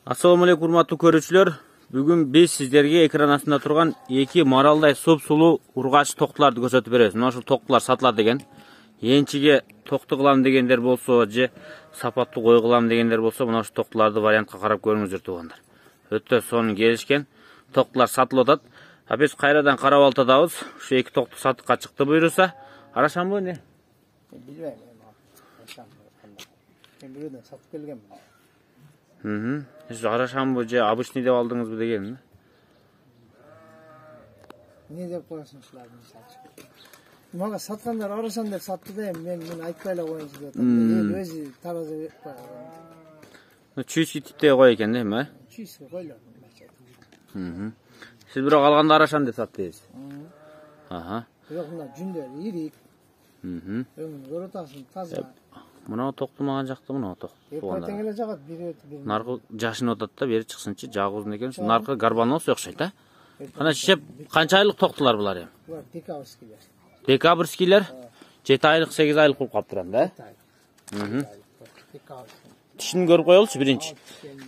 Assalamu alaikum урматтуу көрүүчүлөр. Бүгүн биз сиздерге экран астында турган эки маралдай суп-сулуу ургач токтуларды көрсөтүп беребиз. Мына ушул токтулар сатылат экен. Энчиге токту кылам дегендер болсо, же сапаттуу кой кылам дегендер болсо, мына ушул токтуларды вариантка карап көрүңүздөр туугандар. Өтө сонун келишкен. Токтулар сатылып атат. А биз кайрадан карап алтадабыз. Ушу эки токту сатыкка чыкты буйруса, арашамбы эмне? Билбейм. Мен бирөөдөн сатып келгенмин. Сиз арашамбы же обычный деп алдыңызбы деген? Не деп коесуң ушуларды мисалчы? Мага саткандар арашам деп сатты да, мен айтпай эле коеюнчу деп атам. Өзү тараза берип койгон. Чүйчү типтей кой экен да эми, Чүйсү койлор. Сиз бирок алганда арашам деп саттыңыз. Бирок мына жүндөр ирик. Өңүн көрөтасың, таза. Мына токту мага жакты, мына токту. Эпатең эле жагат, бир. Наркы жашынып атат да, бери чыксынчы, жагы узун экен. Наркы гарбаноз окшойт, а? Кана шишеп, канча айлык токтулар булар эми? Булар декабрьскийлер. Декабрьскийлер 7 айлык, 8 айлык болуп калыптыр да? Тишин көрүп коелучу биринчи.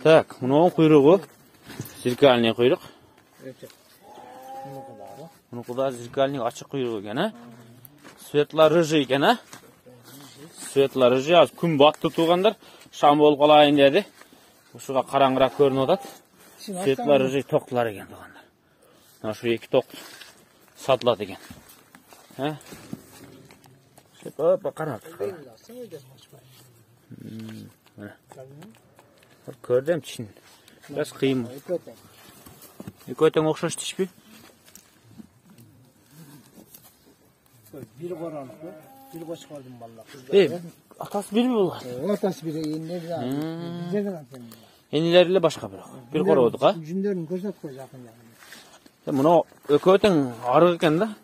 Так, мунун куйругу зеркальный куйрук. Мунуку да зеркальный ачык куйрук экен, а? Светло-рыжий экен, а? Светло-рыжий, аз күн батты туугандар. Шам болуп калайын деди. Ушуга караңгыраак көрүнүп атат. Светло-рыжий токтулар экен туугандар. Мына ушу эки ток сатылат экен. Опа, карап. Көрдүм тишин. Biraz кыйын. Экөө тең окшош тишпи? Бир коранып, бир кочкордун баллак. Атасы бирби булар? Атасы бири, энелери да. Жерден атам. Энелери эле башка бирок. Бир корободук, а? Жүндөрүн көрсөтүп кой жакын. Мына экөө тең арык экен да.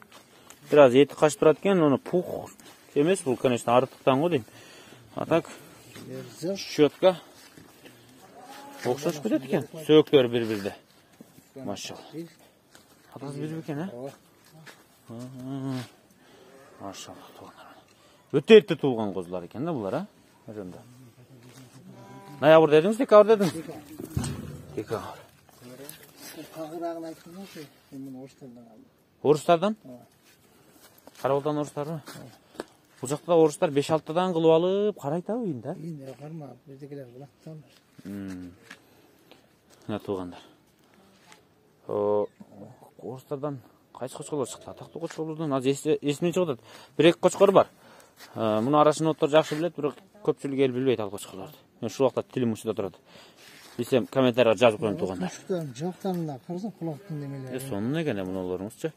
Biraz эти качып турат экен, уну пух эмес бул, конечно, арыктыктан го дейм. А так щетка окшош кетет экен. Сөөктөр бири-бирде. Машалла. Атасы бирби экен, а? Машалла, туугандар. Өтө эрте туулган козулар экен да булар, а? Ошондо. Ноябрь дедиңиз, декабрь дедиңиз? Декабрь. Кагырагын айтканчы, мен орустардан алдым. Орустардан? Карабалдан орустарбы? Бул жакта орустар 5-6тадан кылып алып карайтабы үйүндө? Үйүндө кармап, биздикилер булакталар. Мына туугандар. Орустардан кайсы кочкорлор чыкты? Атактуу кочкорлордон аз эсине чыгып атат. Бир-эки кочкор бар. Муну арашыноттор жакшы билет, бирок көпчүлүк эл билбейт ал кочкорлорду. Мен ушул убакта тилим учуда турат. Билсем комментарийга жазып коем туугандар. Жактарында карасаң кулактын немелери. Сонун экен мунуларыңызчы.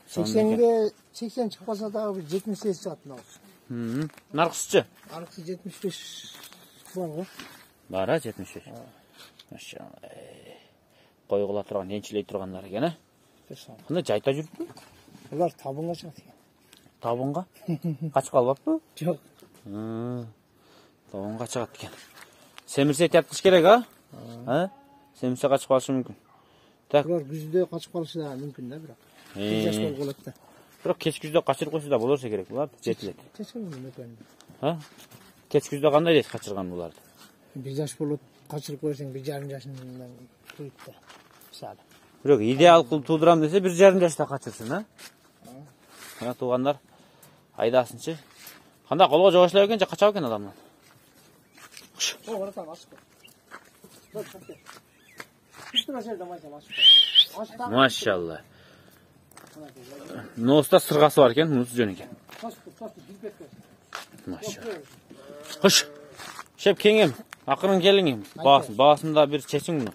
80 чыкпаса дагы бир 78 чыгат мына. Наркысчы? Аркысы 75 бар го. Бар, 75. Машалла. Кой кыла турган, энчилей тургандар экен, а? Кандай жайта жүрүптү? Булар табынга чыгат экен. Табынга? Качып калбаппы? Жок. Табынга чыгат экен. Семирсе тяткыш керек, а? Семирсе качып калышы мүмкүн. Так. Булар күздө качып калышы да мүмкүн да, бирок. Жаш болуп калат да. Бирок кеч күздө качырып койсо да болорса керек булар, жетилет. Кеч күздө кандай дейт качырган буларды? Бир жаш болуп качырып койсоң, 1,5 жашынан туйт да. Мисалы. Бирок идеал кылып туудурам десе 1,5 жашта качырсын, а? Мына туугандар айдасынчы. Кандай колго жогошлап экен, же качап экен адамдан? Машалла. Носта сыргасы бар экен, мунусу жөн экен. Машалла. Хуш. Шеп кеңем, акырын келиңем. Баасында бир чечиң муну.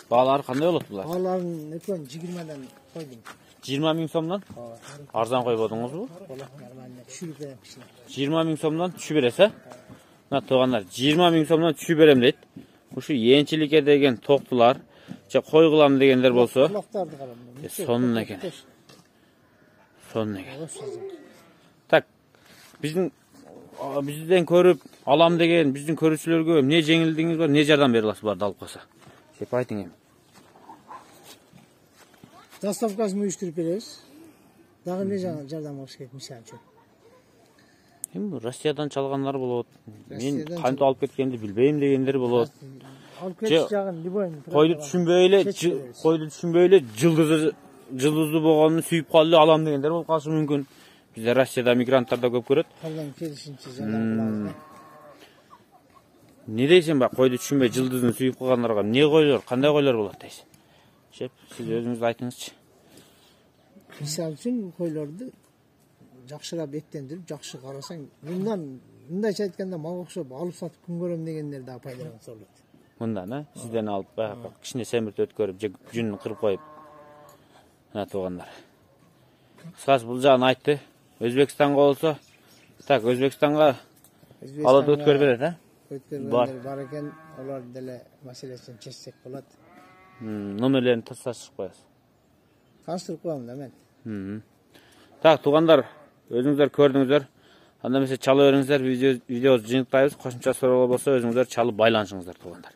Баалары кандай болот булар? Бааларын экөөн 20 койдум. 20 000 сомдон? Арзан койбодуңузбу? 20 000 сомдон түшүп бересиз, а? Мына туугандар, 20 000 сомдон түшүп берем дейт. Ушу энчиликке деген токтулар, же кой кылам дегендер болсо, сонун экен. Сонун экен. Так, бизден көрүп алам деген биздин көрүүчүлөргө эмне жеңилдигиңиз бар, эмне жардам бере аласыз буларды алып калса? Деп айтың эми. Доставкасын уюштуруп беребиз. Дагы эмне жардам кылыш керек, мисалы үчүн? Россиядан çalганlar болот. Мен кантип алып кеткенди билбейм дегендер болот. Алып кетиш жагын любой Койду түшүнбөй эле, койду түшүнбөй эле жылдызды болгонун сүйүп калды алам дегендер болуп калышы мүмкүн. Бизде Россияда мигранттар да көп көрөт. Колдон келишинче жалаа. Не дейсің ба, қойды түшінбей жылдызын сүйіп қылғандарға не қойлар, қандай қойлар болады дейсің? Шеп, сіз өзіңіз айтыңызшы. Мисал үшін қойларды жақшылап еттендіріп, жақшы қарасаң, мындайша айтканда мал окшоп алып сатып күн көрөм дегендер да пайдаланса болот. Мындан, сізден алып, кичине семиртип өткөрүп, жүнүн кырып коюп. Мына туугандар. Кыскасы бул жагын айтты. Өзбекстанга болсо, так, Өзбекстанга алып өткөрүп берет, Өткөргөндөр бар экен, олар деле маселесин чечсек болот. Номерлерин тасташып коесуз. Таштырып коем да мен. Так, туугандар, өзүңүздөр көрдүңүздөр. Анда эмесе чала бериңиздер, видеобузду жыйынтайбыз. Кошумча суроолор болсо өзүңүздөр чалып байланышыңыздар, туугандар.